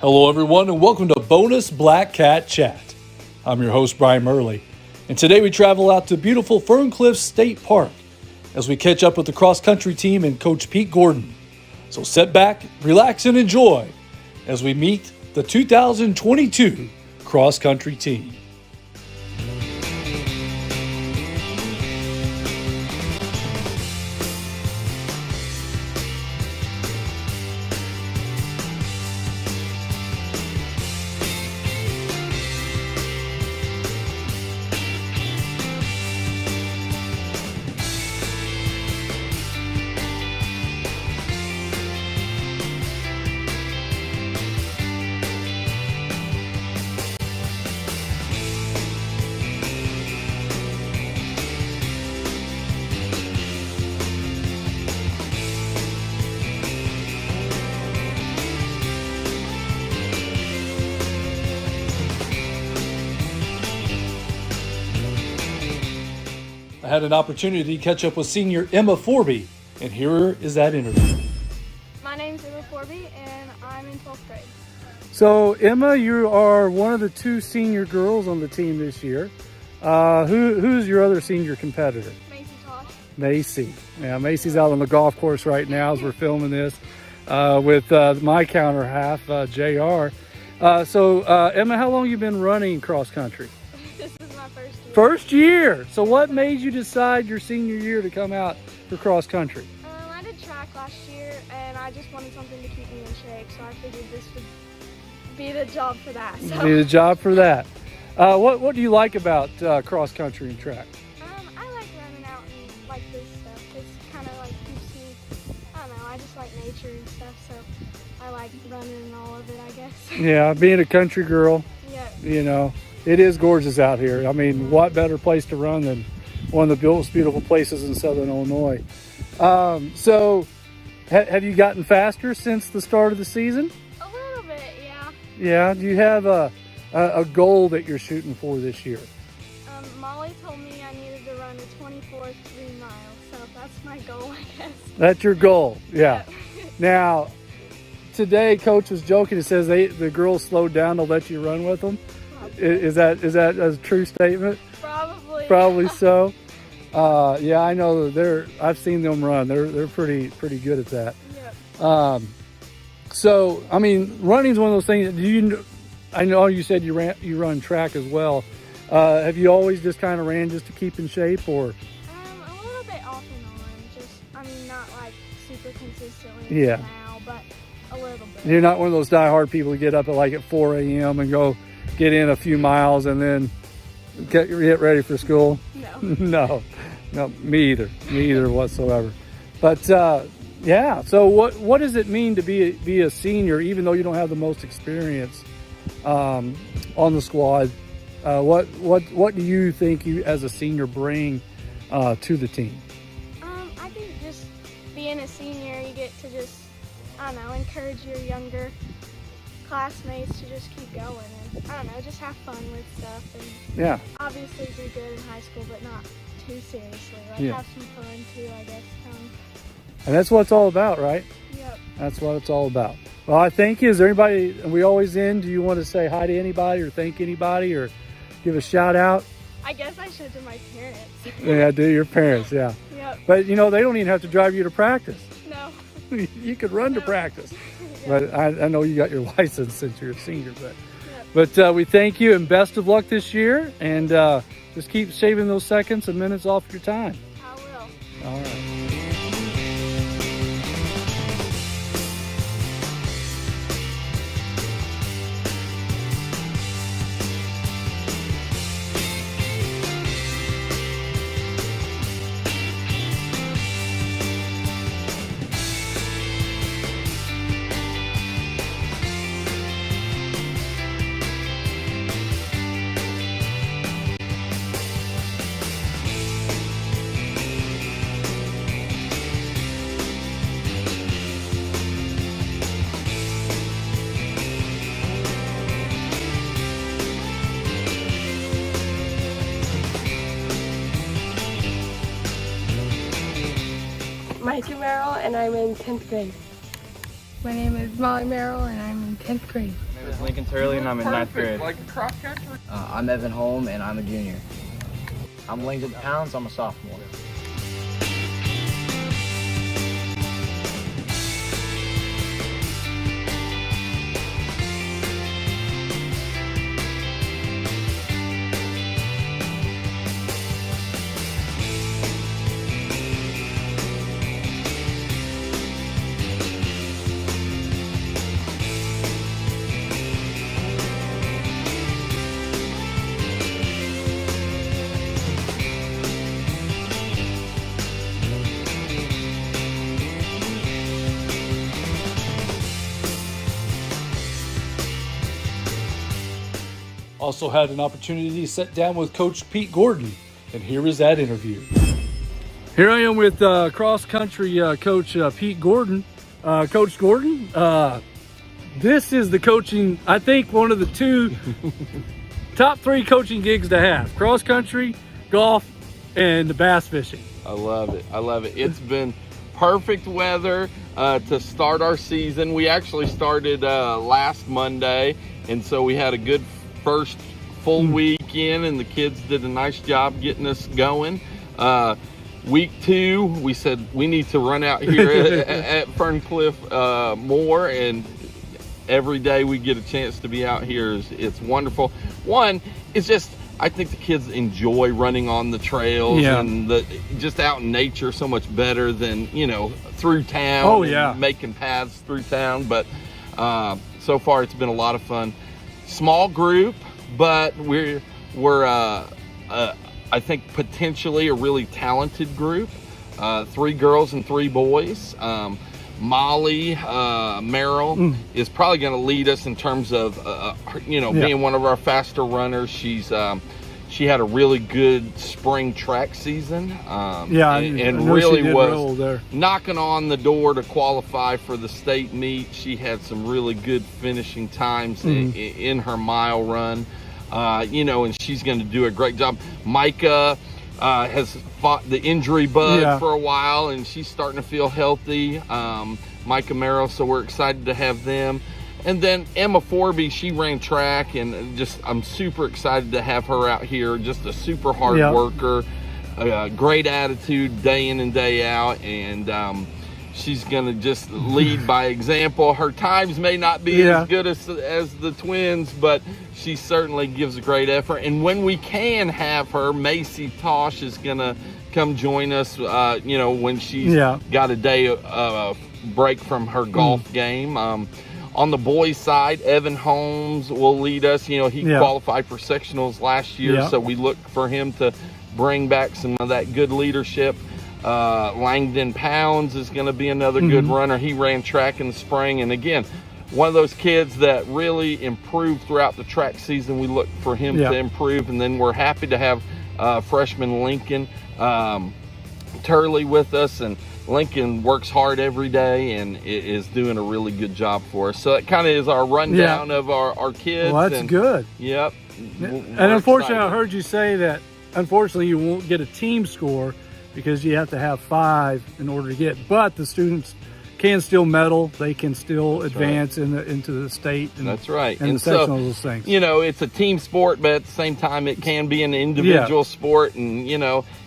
Hello, everyone, and welcome to Bonus Blackcat Chat. I'm your host, Brian Murley, and today we travel out to beautiful Ferncliff State Park as we catch up with the cross-country team and Coach Pete Gordon. So sit back, relax, and enjoy as we meet the 2022 cross-country team. I had an opportunity to catch up with senior Emma Forby, and here is that interview. My name's Emma Forby, and I'm in 12th grade. So, Emma, you are one of the two senior girls on the team this year. Who's your other senior competitor? Macy Tosh. Macy. Yeah, Macy's out on the golf course right now as we're filming this with my counter half, JR. Emma, how long have you been running cross country? This is my first year. First year. So what made you decide your senior year to come out for cross country? I did track last year, and I just wanted something to keep me in shape, so I figured this would be the job for that. Be the job for that. What do you like about cross country and track? I like running out and like this stuff. It's kind of like keeps me, I don't know, I just like nature and stuff, so I like running and all of it, I guess. Yeah, being a country girl, Yeah. you know, it is gorgeous out here. I mean, what better place to run than one of the most beautiful places in Southern Illinois? Have you gotten faster since the start of the season? A little bit, yeah. Yeah. Do you have a goal that you're shooting for this year? Molly told me I needed to run a 24 3 miles, so that's my goal, I guess. That's your goal. Yeah. Now, today, Coach was joking. He says the girls slowed down to let you run with them. Is that a true statement? Probably. Probably so. Yeah, I know I've seen them run. They're pretty good at that. Yep. So I mean, running is one of those things. I know you said you run track as well. Have you always just kind of ran just to keep in shape, or? A little bit off and on. Not like super consistently. Yeah. Now, but a little bit. You're not one of those diehard people who get up at 4 a.m. and go get in a few miles and then get ready for school. No. No, me either whatsoever. But yeah, so what does it mean to be a senior, even though you don't have the most experience on the squad? What do you think you as a senior bring to the team? I think just being a senior, you get to just, I don't know, encourage your younger classmates to just keep going and, I don't know, just have fun with stuff and Yeah. obviously do good in high school, but not too seriously. Yeah. Have some fun too, I guess. And that's what it's all about, right? Yep. That's what it's all about. Well, I thank you. Is there anybody, we always end, do you want to say hi to anybody or thank anybody or give a shout out? I guess I should to my parents. Yeah, do your parents, yeah. Yep. But they don't even have to drive you to practice. No. You could run to practice. Yeah. But I know you got your license since you're a senior. But we thank you and best of luck this year. And just keep shaving those seconds and minutes off your time. I will. All right. Merrill, and I'm in 10th grade. My name is Molly Merrill, and I'm in 10th grade. name is Lincoln Turley, and I'm in 9th grade. I'm Evan Holm, and I'm a junior. I'm Langdon Pounds. I'm a sophomore. Also had an opportunity to sit down with Coach Pete Gordon, and here is that interview. Here I am with cross country coach Pete Gordon. Coach Gordon, this is the coaching, I think one of the two top 3 coaching gigs to have: cross country, golf, and the bass fishing. I love it. I love it. It's been perfect weather to start our season. We actually started last Monday, and so we had a good first full weekend, and the kids did a nice job getting us going. Week 2, we said we need to run out here at Ferncliff more, and every day we get a chance to be out here it's wonderful. One, it's just, I think the kids enjoy running on the trails and just out in nature so much better than, through town. And making paths through town. But so far it's been a lot of fun. Small group, but we're I think potentially a really talented group. 3 girls and 3 boys. Molly Merrill is probably going to lead us in terms of being one of our faster runners. She had a really good spring track season, and really was knocking on the door to qualify for the state meet. She had some really good finishing times in her mile run, and she's going to do a great job. Micah has fought the injury bug for a while, and she's starting to feel healthy. Micah Merrill, so we're excited to have them. And then Emma Forby, she ran track, and I'm super excited to have her out here. Just a super hard worker, great attitude day in and day out, and she's going to just lead by example. Her times may not be as good as the twins, but she certainly gives a great effort. And when we can have her, Macy Tosh is going to come join us, when she's got a day break from her golf game. On the boys' side, Evan Holmes will lead us. He qualified for sectionals last year, so we look for him to bring back some of that good leadership. Langdon Pounds is going to be another good runner. He ran track in the spring, and again, one of those kids that really improved throughout the track season. We look for him to improve, and then we're happy to have freshman Lincoln Turley with us, and Lincoln works hard every day and is doing a really good job for us. So that kind of is our rundown of our kids. Well, that's good. Yep. And unfortunately, I heard you say that, unfortunately, you won't get a team score because you have to have 5 in order to get, but the students can still medal. They can still advance into the state. And, that's right. And the sectionals, those things. It's a team sport, but at the same time, it can be an individual sport. And,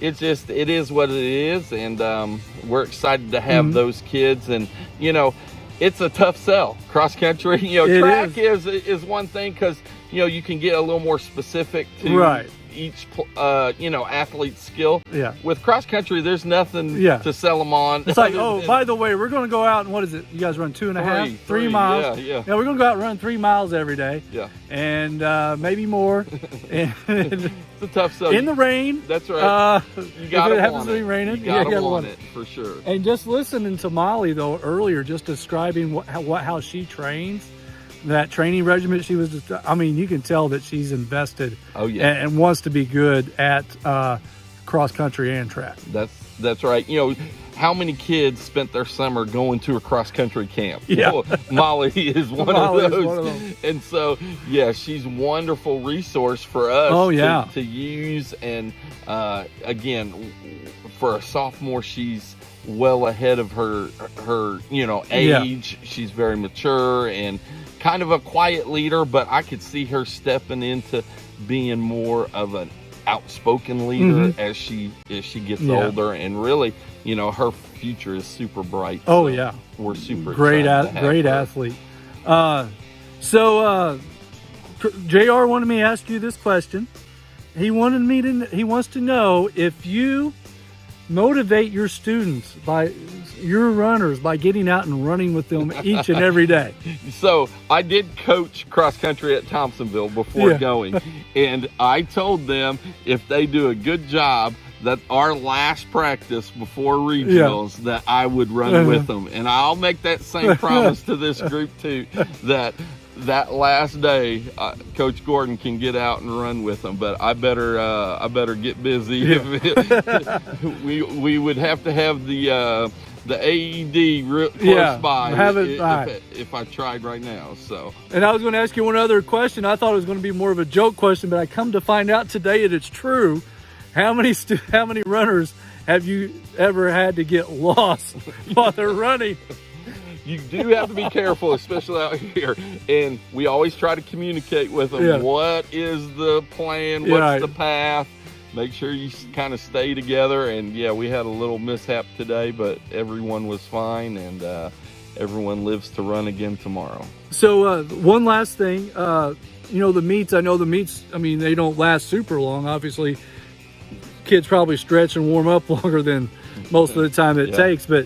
it is what it is. And we're excited to have those kids. And, it's a tough sell. Cross country, track is one thing because, you can get a little more specific to each athlete's skill. With cross country, there's nothing to sell them on. It's like, by the way, we're going to go out and what is it? You guys run 2.5, 3 miles. Yeah, we're going to go out and run 3 miles every day. And maybe more. And it's a tough sell. In the rain. That's right. You got it happens to be raining. You gotta want it for sure. And just listening to Molly though earlier, just describing how she trains. That training regimen she was just, you can tell that she's invested and wants to be good at cross country and track. That's right. How many kids spent their summer going to a cross country camp? Well, Molly is one of those. And so, she's a wonderful resource for us to use. And again, for a sophomore, she's well ahead of her age. She's very mature, and kind of a quiet leader, but I could see her stepping into being more of an outspoken leader as she gets older, and really, you know, her future is super bright. Oh, so yeah. we're super great excited to have great her. athlete. JR wanted me to ask you this question. He wants to know if you motivate your students, your runners, by getting out and running with them each and every day. So I did coach cross country at Thompsonville before going, and I told them if they do a good job, that our last practice before regionals, that I would run with them. And I'll make that same promise to this group too, that last day, Coach Gordon can get out and run with them. But I better get busy. We would have to have the AED close by if I tried right now. So. And I was going to ask you one other question. I thought it was going to be more of a joke question, but I come to find out today that it's true. How many runners have you ever had to get lost while they're running? You do have to be careful, especially out here. And we always try to communicate with them. What is the plan? What's the path? Make sure you kind of stay together. And yeah, we had a little mishap today, but everyone was fine, and everyone lives to run again tomorrow. So one last thing, you know, the meets, I mean, they don't last super long. Obviously, kids probably stretch and warm up longer than most of the time it takes, but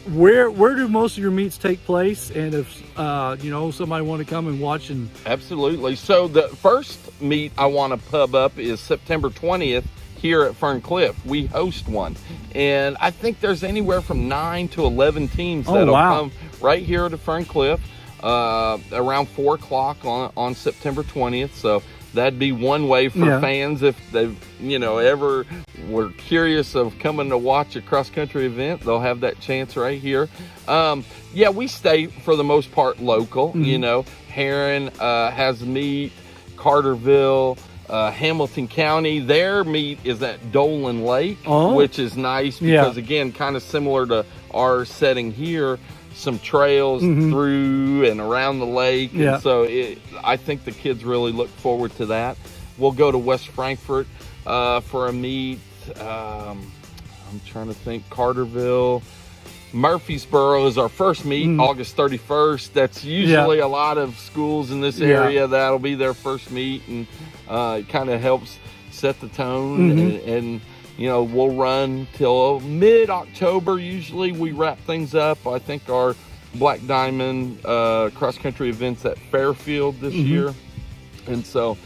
where do most of your meets take place? And if you know, somebody want to come and watch and absolutely. So the first meet I want to pub up is September 20th here at Ferncliff. We host one, and I think there's anywhere from 9 to 11 teams that'll come right here to Ferncliff around 4 o'clock on September 20th. So that'd be one way for fans, if they've, you know, ever were curious of coming to watch a cross-country event, they'll have that chance right here. We stay for the most part local. You know, Heron has a meet, Carterville, Hamilton County. Their meet is at Dolan Lake, which is nice because, again, kind of similar to our setting here, some trails through and around the lake. And so I think the kids really look forward to that. We'll go to West Frankfort for a meet. I'm trying to think. Carterville. Murfreesboro is our first meet, August 31st. That's usually a lot of schools in this area. That'll be their first meet, and it kind of helps set the tone. And you know, we'll run till mid-October. Usually we wrap things up. I think our Black Diamond cross-country events at Fairfield this year. And so,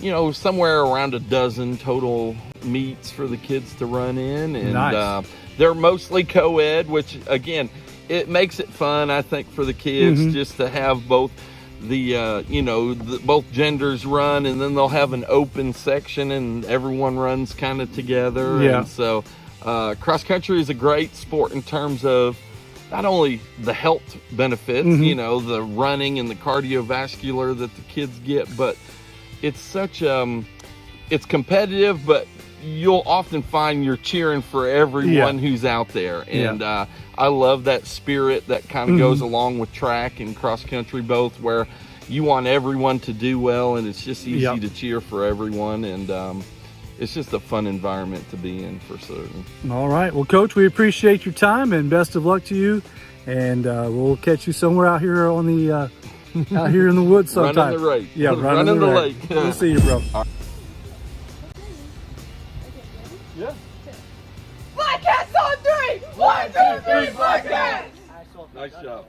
you know, somewhere around a dozen total meets for the kids to run in. And they're mostly co-ed, which, again, it makes it fun, I think, for the kids just to have both the both genders run, and then they'll have an open section and everyone runs kind of together. And so cross country is a great sport in terms of not only the health benefits, you know, the running and the cardiovascular that the kids get, but it's such it's competitive, but you'll often find you're cheering for everyone who's out there. And I love that spirit that kind of goes along with track and cross country both, where you want everyone to do well, and it's just easy to cheer for everyone. And it's just a fun environment to be in, for certain. All right. Well, Coach, we appreciate your time, and best of luck to you. And we'll catch you somewhere out here on the out here in the woods sometime. Running the lake. Yeah, running the lake. We'll see you, bro. Yeah. Blackcats on 3! 1, 2, 3, Blackcats! Nice job.